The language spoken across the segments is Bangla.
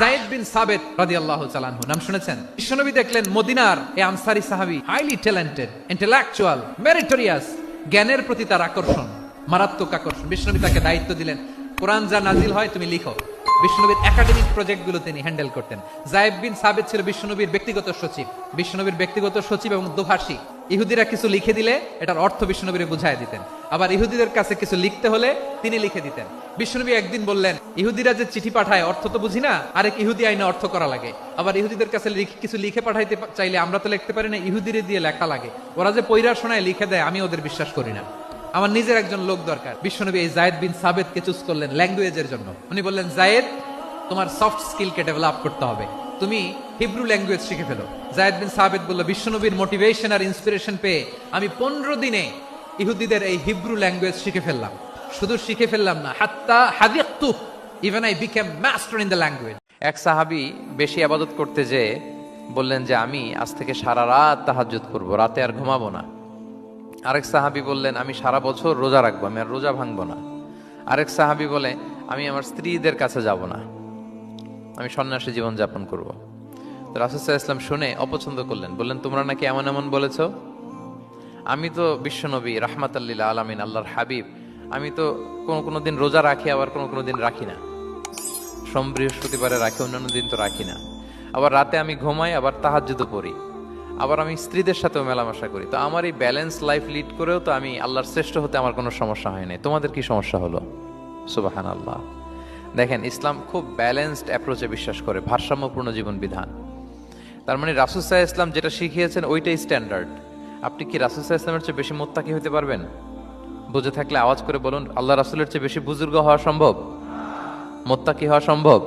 যায়েদ বিন সাবিত রাদিয়াল্লাহু তাআলা আনহু নাম শুনেছেন? বিশ্বনবী দেখলেন মদিনার এই আনসারী সাহাবী হাইলি ট্যালেন্টেড, ইন্টেলেকচুয়াল, মেরিটোরিয়াস, জ্ঞানের প্রতি তার আকর্ষণ, মারাত্মক আকর্ষণ। বিশ্বনবী তাকে দায়িত্ব দিলেন, কোরআন যা নাজিল হয় তুমি লিখো। বিশ্বনবীর একাডেমিক প্রজেক্টগুলো তিনি হ্যান্ডেল করতেন। যায়েদ বিন সাবিত ছিল বিশ্বনবীর ব্যক্তিগত সচিব, বিশ্বনবীর ব্যক্তিগত সচিব এবং দোভাষী। ইহুদিরা কিছু লিখে দিলে এটার অর্থ বিশ্বনবীরে বুঝায় দিতেন, আবার ইহুদিদের কাছে কিছু লিখতে হলে তিনি লিখে দিতেন। বিশ্বনবী একদিন বললেন, ইহুদিরা যে চিঠি পাঠায় অর্থ তো বুঝি না, আরেক ইহুদি আইনে অর্থ করা লাগে। আবার ইহুদিদের কাছে কিছু লিখে পাঠাইতে চাইলে আমরা তো লিখতে পারি না, ইহুদিরে দিয়ে লেখা লাগে। ওরা যে পয়রা শোনায় লিখে দেয়, আমি ওদের বিশ্বাস করি না, আমার নিজের একজন লোক দরকার। বিশ্বনবী এই যায়েদ বিন সাবিতকে চুজ করলেন ল্যাঙ্গুয়েজের জন্য। উনি বললেন, যায়েদ, তোমার সফট স্কিলকে ডেভেলপ করতে হবে, তুমি হিব্রু ল্যাঙ্গুয়েজ শিখে ফেলো। যায়েদ বিন সাবিত বলল, বিশ্বনবীর মোটিভেশন আর ইন্সপিরেশন পেয়ে আমি 15 দিনে ইহুদিদের এই হিব্রু ল্যাঙ্গুয়েজ শিখে ফেললাম। শুধু শিখে ফেললাম না, হাত্তা হাদিকতু, even I became master in the language. এক সাহাবী বেশি ইবাদত করতে যেয়ে বললেন যে আমি আজ থেকে সারা রাত তাহাজ্জুদ করব, রাতে আর ঘুমাবো না। আরেক সাহাবী বললেন, আমি সারা বছর রোজা রাখবো, আমি আর রোজা ভাঙবো না। আরেক সাহাবী বলে, আমি আমার স্ত্রীদের কাছে যাব না, আমি সন্ন্যাসী জীবন যাপন করব। তো রাসূল সাল্লাল্লাহু আলাইহি ওয়াসাল্লাম শুনে অপছন্দ করলেন, বললেন, তোমরা নাকি এমন এমন বলেছো? আমি তো বিশ্বনবী রাহমাতাল লিল আলামিন, আল্লাহর হাবিব, আমি তো কোনো দিন রোজা রাখি, আবার কোনো দিন রাখি না। সোম বৃহস্পতিবারে রাখি, অন্যান্য দিন তো রাখি না। আবার রাতে আমি ঘুমাই, আবার তাহাজ্জুদও পড়ি, আবার আমি স্ত্রীদের সাথেও মেলামেশা করি। তো আমার এই ব্যালেন্স লাইফ লিড করেও তো আমি আল্লাহর শ্রেষ্ঠ হতে আমার কোনো সমস্যা হয় নাই, তোমাদের কি সমস্যা হলো? সুবহানাল্লাহ। দেখেন, ইসলাম খুব ব্যালেন্সড অ্যাপ্রোচে বিশ্বাস করে, ভারসাম্যপূর্ণ জীবন বিধান। তার মানে রাসূল সাল্লাল্লাহু আলাইহি ওয়াসাল্লাম যেটা শিখিয়েছেন ওইটাই স্ট্যান্ডার্ড। আপনি কি রাসূল সাল্লাল্লাহু আলাইহি ওয়াসাল্লামের চেয়ে বেশি মুত্তাকি হতে পারবেন? বুঝে থাকলে আওয়াজ করে বলুন, আল্লাহ রাসূলের চেয়ে বেশি বুজুর্গ হওয়া সম্ভব? মুত্তাকি হওয়া সম্ভব?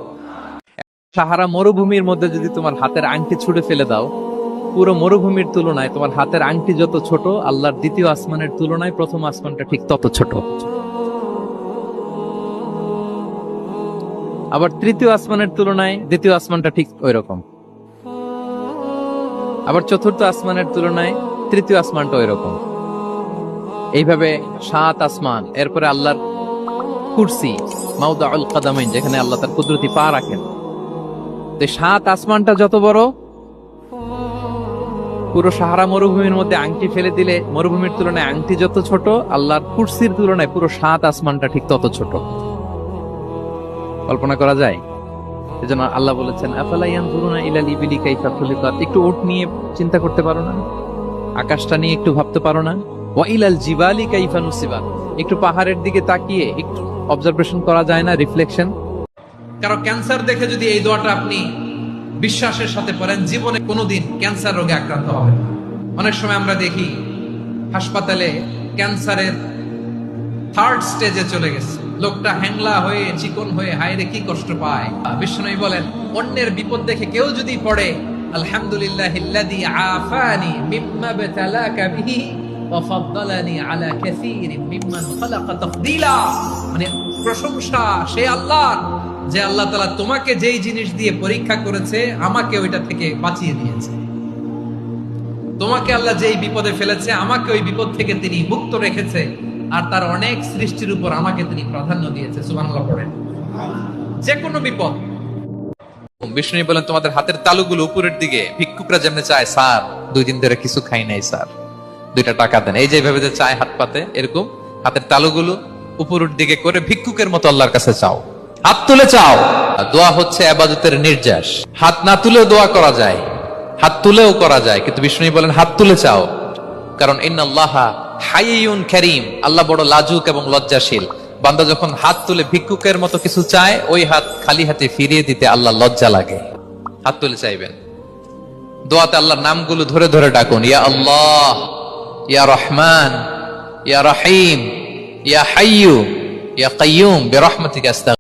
সাহারা মরুভূমির মধ্যে যদি তোমার হাতের আংটি ছুঁড়ে ফেলে দাও, পুরো মরুভূমির তুলনায় তোমার হাতের আংটি যত ছোট, আল্লাহর দ্বিতীয় আসমানের তুলনায় প্রথম আসমানটা ঠিক তত ছোট। আবার তৃতীয় আসমানের তুলনায় দ্বিতীয় আসমানটা ঠিক ওই রকম। আবার চতুর্থ আসমানের তুলনায় তৃতীয় আসমানটা ওই রকম। এইভাবে 7 আসমান, এরপরে আল্লাহর কুরসি, মাউদাউল কাদামাইন, যেখানে আল্লাহ তার কুদরতি পা রাখেন। তো 7 আসমানটা যত বড়, পুরো সাহারা মরুভূমির মধ্যে আংটি ফেলে দিলে মরুভূমির তুলনায় আংটি যত ছোট, আল্লাহর কুরসির তুলনায় পুরো 7 আসমানটা ঠিক তত ছোট। কল্পনা করা যায়? এজন্য আল্লাহ বলেছেন, আফালা ইয়ানজুরুনা ইলাল ইবিলি কাইফা খুলিকাত। একটু উট নিয়ে চিন্তা করতে পারো না? আকাশটা নিয়ে একটু ভাবতে পারো না? ওয়া ইলাল জিবালি কাইফা নুসিবাত। একটু পাহাড়ের দিকে তাকিয়ে একটু অবজারভেশন করা যায় না, রিফ্লেকশন? কারো ক্যান্সার দেখে যদি এই দোয়াটা আপনি বিশ্বাসের সাথে পড়েন, জীবনে কোনোদিন ক্যান্সার রোগে আক্রান্ত হবে না। অনেক সময় আমরা দেখি হাসপাতালে ক্যান্সারের 3rd স্টেজে চলে গেছে, লোকটা হ্যাংলা হয়ে চিকন হয়ে হায়রে কি কষ্ট পায়। বিশ্বনবী বলেন, অন্যের বিপদ দেখে কেউ যদি পড়ে, আলহামদুলিল্লাহিল্লাযী আফানি মিম্মা বাতালাকা বিহি ওয়া ফাদ্দালানি আলা কাসীরিন মিম্মান খালাকা তাফদীলা, মানে প্রশংসা সে আল্লাহর, যে আল্লাহ তাআলা তোমাকে যেই জিনিস দিয়ে পরীক্ষা করেছে, আমাকে ওইটা থেকে বাঁচিয়ে দিয়েছে। তোমাকে আল্লাহ যেই বিপদে ফেলেছে, আমাকে ওই বিপদ থেকে তিনি মুক্ত রেখেছে, আর তার অনেক সৃষ্টির উপর আমাকে তিনি প্রাধান্য দিয়েছে। সুবহানাল্লাহ পড়েন। যে কোনো বিপদ। বিষ্ণু বলেন, তোমাদের হাতের তালুগুলো উপরের দিকে, ভিক্ষুকরা যেমন চায়, স্যার 2 দিন ধরে কিছু খাই নাই স্যার, 2টা টাকা দেন, এই যে ভাবে যে চায় হাত পাতে, এরকম হাতের তালুগুলো উপরের দিকে করে ভিক্ষুকের মতো আল্লাহর কাছে চাও, হাত তুলে চাও। দোয়া হচ্ছে ইবাদতের নির্যাস। হাত না তুলেও দোয়া করা যায়, হাত তুলেও করা যায়, কিন্তু বিষ্ণু বলেন হাত তুলে চাও, কারণ ইন্নাল্লাহা হাইয়ুন কারীম, আল্লাহ বড় লাজুক এবং লজ্জাশীল। বান্দা যখন হাত তুলে ভিক্ষুকের মতো কিছু চায়, ওই হাত খালি হাতে ফিরিয়ে দিতে আল্লাহ লজ্জা লাগে। হাত তুলে চাইবেন। দোয়াতে আল্লাহর নামগুলো ধরে ধরে ডাকুন, ইয়া আল্লাহ, ইয়া রহমান, ইয়া রহিম, ইয়া হাইয়্যু, ইয়া কাইয়্যুম, বিরহমাতিকা আস্তাগফির।